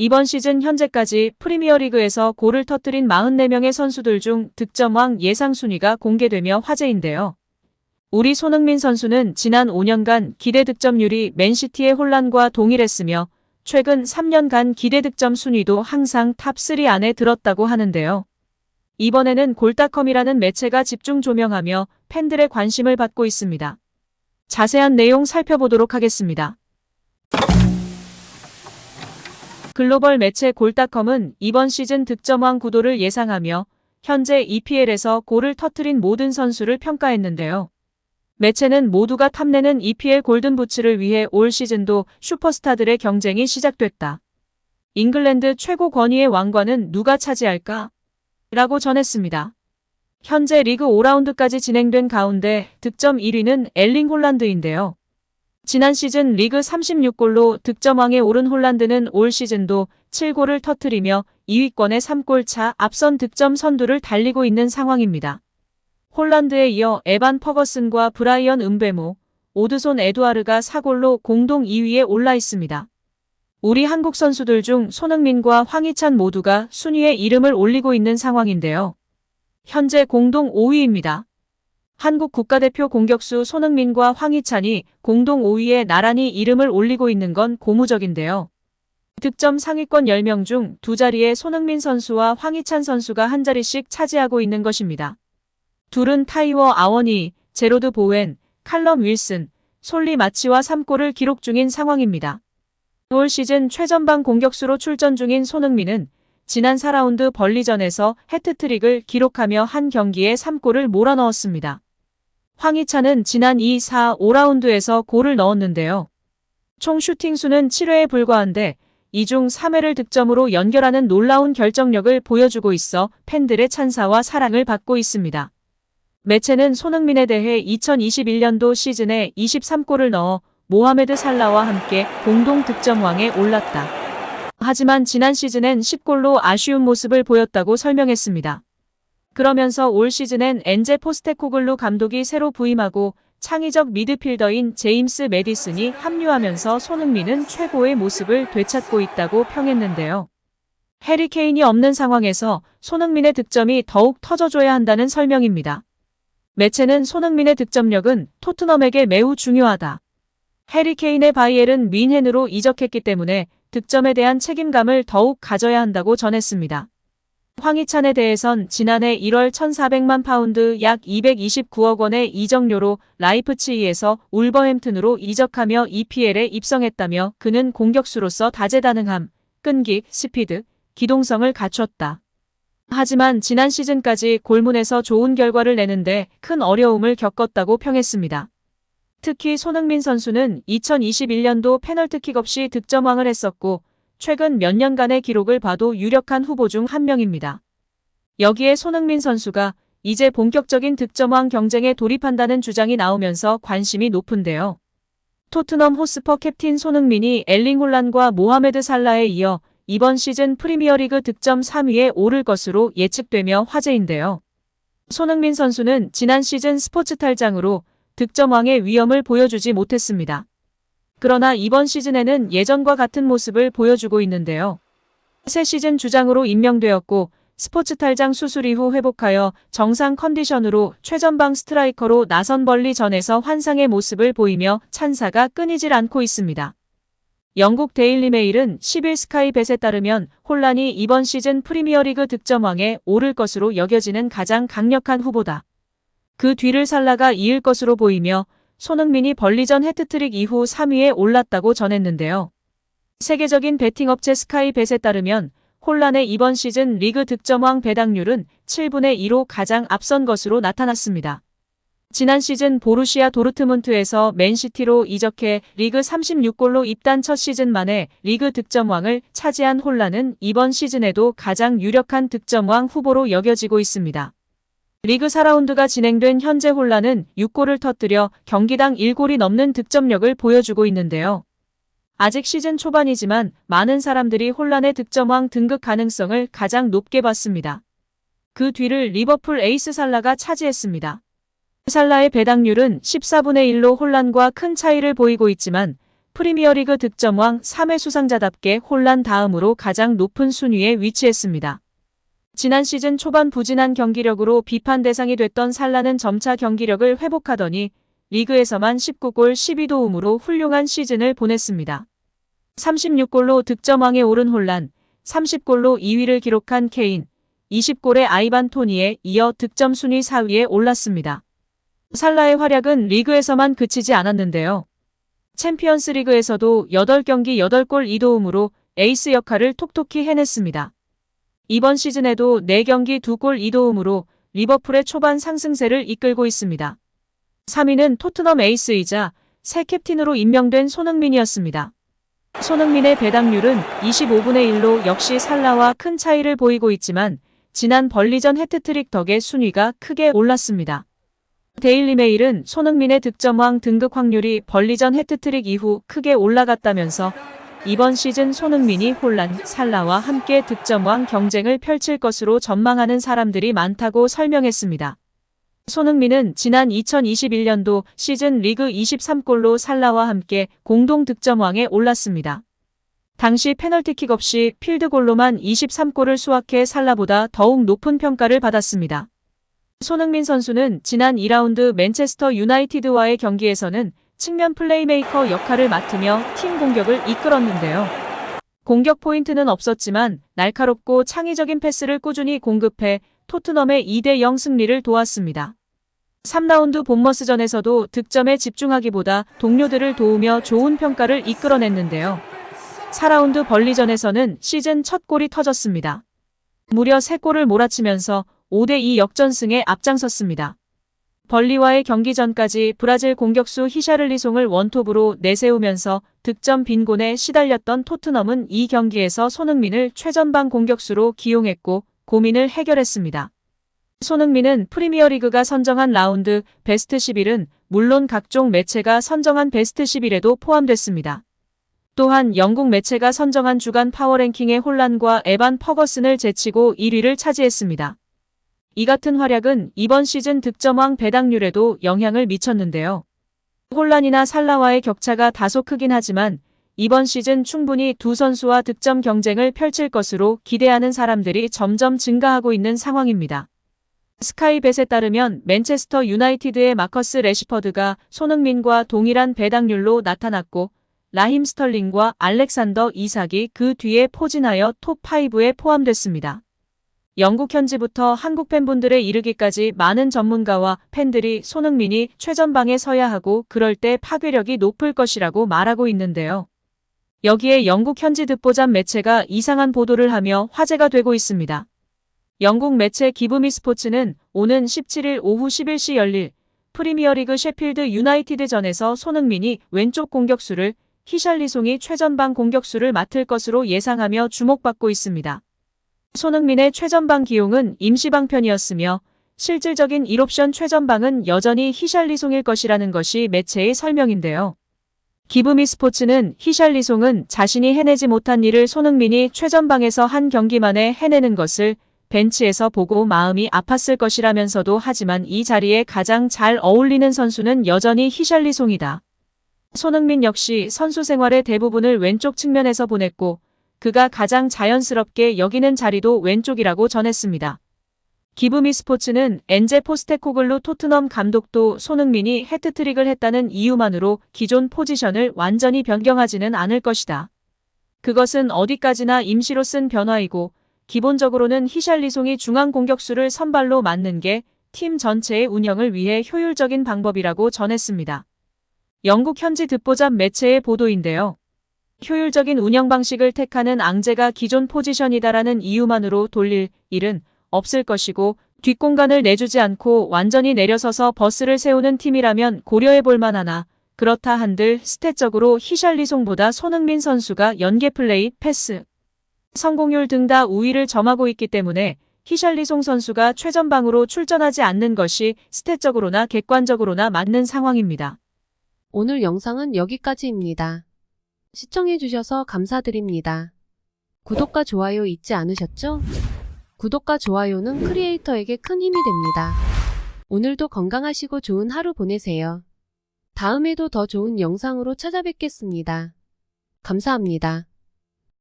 이번 시즌 현재까지 프리미어리그에서 골을 터뜨린 44명의 선수들 중 득점왕 예상 순위가 공개되며 화제인데요. 우리 손흥민 선수는 지난 5년간 기대 득점률이 맨시티의 혼란과 동일했으며 최근 3년간 기대 득점 순위도 항상 탑3 안에 들었다고 하는데요. 이번에는 골닷컴이라는 매체가 집중 조명하며 팬들의 관심을 받고 있습니다. 자세한 내용 살펴보도록 하겠습니다. 글로벌 매체 골닷컴은 이번 시즌 득점왕 구도를 예상하며 현재 EPL에서 골을 터뜨린 모든 선수를 평가했는데요. 매체는 모두가 탐내는 EPL 골든부츠를 위해 올 시즌도 슈퍼스타들의 경쟁이 시작됐다. 잉글랜드 최고 권위의 왕관은 누가 차지할까? 라고 전했습니다. 현재 리그 5라운드까지 진행된 가운데 득점 1위는 엘링 홀란드인데요. 지난 시즌 리그 36골로 득점왕에 오른 홀란드는 올 시즌도 7골을 터뜨리며 2위권에 3골 차 앞선 득점 선두를 달리고 있는 상황입니다. 홀란드에 이어 에반 퍼거슨과 브라이언 음베모, 오드손 에두아르가 4골로 공동 2위에 올라 있습니다. 우리 한국 선수들 중 손흥민과 황희찬 모두가 순위에 이름을 올리고 있는 상황인데요. 현재 공동 5위입니다. 한국 국가대표 공격수 손흥민과 황희찬이 공동 5위에 나란히 이름을 올리고 있는 건 고무적인데요. 득점 상위권 10명 중 두 자리에 손흥민 선수와 황희찬 선수가 한 자리씩 차지하고 있는 것입니다. 둘은 타이워 아워니, 제로드 보웬, 칼럼 윌슨, 솔리 마치와 3골을 기록 중인 상황입니다. 올 시즌 최전방 공격수로 출전 중인 손흥민은 지난 4라운드 벌리전에서 해트트릭을 기록하며 한 경기에 3골을 몰아넣었습니다. 황희찬은 지난 2, 4, 5라운드에서 골을 넣었는데요. 총 슈팅 수는 7회에 불과한데 이 중 3회를 득점으로 연결하는 놀라운 결정력을 보여주고 있어 팬들의 찬사와 사랑을 받고 있습니다. 매체는 손흥민에 대해 2021년도 시즌에 23골을 넣어 모하메드 살라와 함께 공동 득점왕에 올랐다. 하지만 지난 시즌엔 10골로 아쉬운 모습을 보였다고 설명했습니다. 그러면서 올 시즌엔 엔제 포스테코글루 감독이 새로 부임하고 창의적 미드필더인 제임스 매디슨이 합류하면서 손흥민은 최고의 모습을 되찾고 있다고 평했는데요. 해리 케인이 없는 상황에서 손흥민의 득점이 더욱 터져줘야 한다는 설명입니다. 매체는 손흥민의 득점력은 토트넘에게 매우 중요하다. 해리 케인의 바이엘은 뮌헨으로 이적했기 때문에 득점에 대한 책임감을 더욱 가져야 한다고 전했습니다. 황희찬에 대해선 지난해 1월 1,400만 파운드 약 229억 원의 이적료로 라이프치히에서 울버햄튼으로 이적하며 EPL에 입성했다며 그는 공격수로서 다재다능함, 끈기, 스피드, 기동성을 갖췄다. 하지만 지난 시즌까지 골문에서 좋은 결과를 내는데 큰 어려움을 겪었다고 평했습니다. 특히 손흥민 선수는 2021년도 페널티킥 없이 득점왕을 했었고 최근 몇 년간의 기록을 봐도 유력한 후보 중 한 명입니다. 여기에 손흥민 선수가 이제 본격적인 득점왕 경쟁에 돌입한다는 주장이 나오면서 관심이 높은데요. 토트넘 호스퍼 캡틴 손흥민이 엘링 홀란과 모하메드 살라에 이어 이번 시즌 프리미어리그 득점 3위에 오를 것으로 예측되며 화제인데요. 손흥민 선수는 지난 시즌 스포츠 탈장으로 득점왕의 위험을 보여주지 못했습니다. 그러나 이번 시즌에는 예전과 같은 모습을 보여주고 있는데요. 새 시즌 주장으로 임명되었고 스포츠 탈장 수술 이후 회복하여 정상 컨디션으로 최전방 스트라이커로 나선 벌리전에서 환상의 모습을 보이며 찬사가 끊이질 않고 있습니다. 영국 데일리 메일은 10일 스카이 벳에 따르면 홀란이 이번 시즌 프리미어리그 득점왕에 오를 것으로 여겨지는 가장 강력한 후보다. 그 뒤를 살라가 이을 것으로 보이며 손흥민이 벌리전 해트트릭 이후 3위에 올랐다고 전했는데요. 세계적인 베팅 업체 스카이 벳에 따르면 홀란의 이번 시즌 리그 득점왕 배당률은 7분의 2로 가장 앞선 것으로 나타났습니다. 지난 시즌 보루시아 도르트문트에서 맨시티로 이적해 리그 36골로 입단 첫 시즌 만에 리그 득점왕을 차지한 홀란은 이번 시즌에도 가장 유력한 득점왕 후보로 여겨지고 있습니다. 리그 4라운드가 진행된 현재 홀란은 6골을 터뜨려 경기당 1골이 넘는 득점력을 보여주고 있는데요. 아직 시즌 초반이지만 많은 사람들이 홀란의 득점왕 등극 가능성을 가장 높게 봤습니다. 그 뒤를 리버풀 에이스 살라가 차지했습니다. 살라의 배당률은 14분의 1로 홀란과 큰 차이를 보이고 있지만 프리미어리그 득점왕 3회 수상자답게 홀란 다음으로 가장 높은 순위에 위치했습니다. 지난 시즌 초반 부진한 경기력으로 비판 대상이 됐던 살라는 점차 경기력을 회복하더니 리그에서만 19골 12도움으로 훌륭한 시즌을 보냈습니다. 36골로 득점왕에 오른 홀란, 30골로 2위를 기록한 케인, 20골의 아이반 토니에 이어 득점 순위 4위에 올랐습니다. 살라의 활약은 리그에서만 그치지 않았는데요. 챔피언스 리그에서도 8경기 8골 2도움으로 에이스 역할을 톡톡히 해냈습니다. 이번 시즌에도 4경기 2골 2도움으로 리버풀의 초반 상승세를 이끌고 있습니다. 3위는 토트넘 에이스이자 새 캡틴으로 임명된 손흥민이었습니다. 손흥민의 배당률은 25분의 1로 역시 살라와 큰 차이를 보이고 있지만 지난 벌리전 해트트릭 덕에 순위가 크게 올랐습니다. 데일리메일은 손흥민의 득점왕 등극 확률이 벌리전 해트트릭 이후 크게 올라갔다면서 이번 시즌 손흥민이 홀란, 살라와 함께 득점왕 경쟁을 펼칠 것으로 전망하는 사람들이 많다고 설명했습니다. 손흥민은 지난 2021년도 시즌 리그 23골로 살라와 함께 공동 득점왕에 올랐습니다. 당시 페널티킥 없이 필드골로만 23골을 수확해 살라보다 더욱 높은 평가를 받았습니다. 손흥민 선수는 지난 2라운드 맨체스터 유나이티드와의 경기에서는 측면 플레이메이커 역할을 맡으며 팀 공격을 이끌었는데요. 공격 포인트는 없었지만 날카롭고 창의적인 패스를 꾸준히 공급해 토트넘의 2대0 승리를 도왔습니다. 3라운드 본머스전에서도 득점에 집중하기보다 동료들을 도우며 좋은 평가를 이끌어냈는데요. 4라운드 벌리전에서는 시즌 첫 골이 터졌습니다. 무려 3골을 몰아치면서 5대2 역전승에 앞장섰습니다. 벌리와의 경기 전까지 브라질 공격수 히샤를리송을 원톱으로 내세우면서 득점 빈곤에 시달렸던 토트넘은 이 경기에서 손흥민을 최전방 공격수로 기용했고 고민을 해결했습니다. 손흥민은 프리미어리그가 선정한 라운드 베스트 11은 물론 각종 매체가 선정한 베스트 11에도 포함됐습니다. 또한 영국 매체가 선정한 주간 파워랭킹의 홀란과 에반 퍼거슨을 제치고 1위를 차지했습니다. 이 같은 활약은 이번 시즌 득점왕 배당률에도 영향을 미쳤는데요. 홀란이나 살라와의 격차가 다소 크긴 하지만 이번 시즌 충분히 두 선수와 득점 경쟁을 펼칠 것으로 기대하는 사람들이 점점 증가하고 있는 상황입니다. 스카이벳에 따르면 맨체스터 유나이티드의 마커스 레시퍼드가 손흥민과 동일한 배당률로 나타났고 라힘 스털링과 알렉산더 이삭이 그 뒤에 포진하여 톱5에 포함됐습니다. 영국 현지부터 한국 팬분들에 이르기까지 많은 전문가와 팬들이 손흥민이 최전방에 서야 하고 그럴 때 파괴력이 높을 것이라고 말하고 있는데요. 여기에 영국 현지 듣보잡 매체가 이상한 보도를 하며 화제가 되고 있습니다. 영국 매체 기브미 스포츠는 오는 17일 오후 11시 열릴 프리미어리그 셰필드 유나이티드전에서 손흥민이 왼쪽 공격수를 히샬리송이 최전방 공격수를 맡을 것으로 예상하며 주목받고 있습니다. 손흥민의 최전방 기용은 임시방편이었으며 실질적인 1옵션 최전방은 여전히 히샬리송일 것이라는 것이 매체의 설명인데요. 기브미 스포츠는 히샬리송은 자신이 해내지 못한 일을 손흥민이 최전방에서 한 경기 만에 해내는 것을 벤치에서 보고 마음이 아팠을 것이라면서도 하지만 이 자리에 가장 잘 어울리는 선수는 여전히 히샬리송이다. 손흥민 역시 선수 생활의 대부분을 왼쪽 측면에서 보냈고 그가 가장 자연스럽게 여기는 자리도 왼쪽이라고 전했습니다. 기브미 스포츠는 엔제 포스테코글루 토트넘 감독도 손흥민이 해트트릭을 했다는 이유만으로 기존 포지션을 완전히 변경하지는 않을 것이다. 그것은 어디까지나 임시로 쓴 변화이고 기본적으로는 히샬리송이 중앙 공격수를 선발로 맡는 게 팀 전체의 운영을 위해 효율적인 방법이라고 전했습니다. 영국 현지 듣보잡 매체의 보도인데요. 효율적인 운영 방식을 택하는 앙제가 기존 포지션이다라는 이유만으로 돌릴 일은 없을 것이고 뒷공간을 내주지 않고 완전히 내려서서 버스를 세우는 팀이라면 고려해볼 만하나 그렇다 한들 스탯적으로 히샬리송보다 손흥민 선수가 연계 플레이, 패스, 성공률 등 다 우위를 점하고 있기 때문에 히샬리송 선수가 최전방으로 출전하지 않는 것이 스탯적으로나 객관적으로나 맞는 상황입니다. 오늘 영상은 여기까지입니다. 시청해주셔서 감사드립니다. 구독과 좋아요 잊지 않으셨죠? 구독과 좋아요는 크리에이터에게 큰 힘이 됩니다. 오늘도 건강하시고 좋은 하루 보내세요. 다음에도 더 좋은 영상으로 찾아뵙겠습니다. 감사합니다.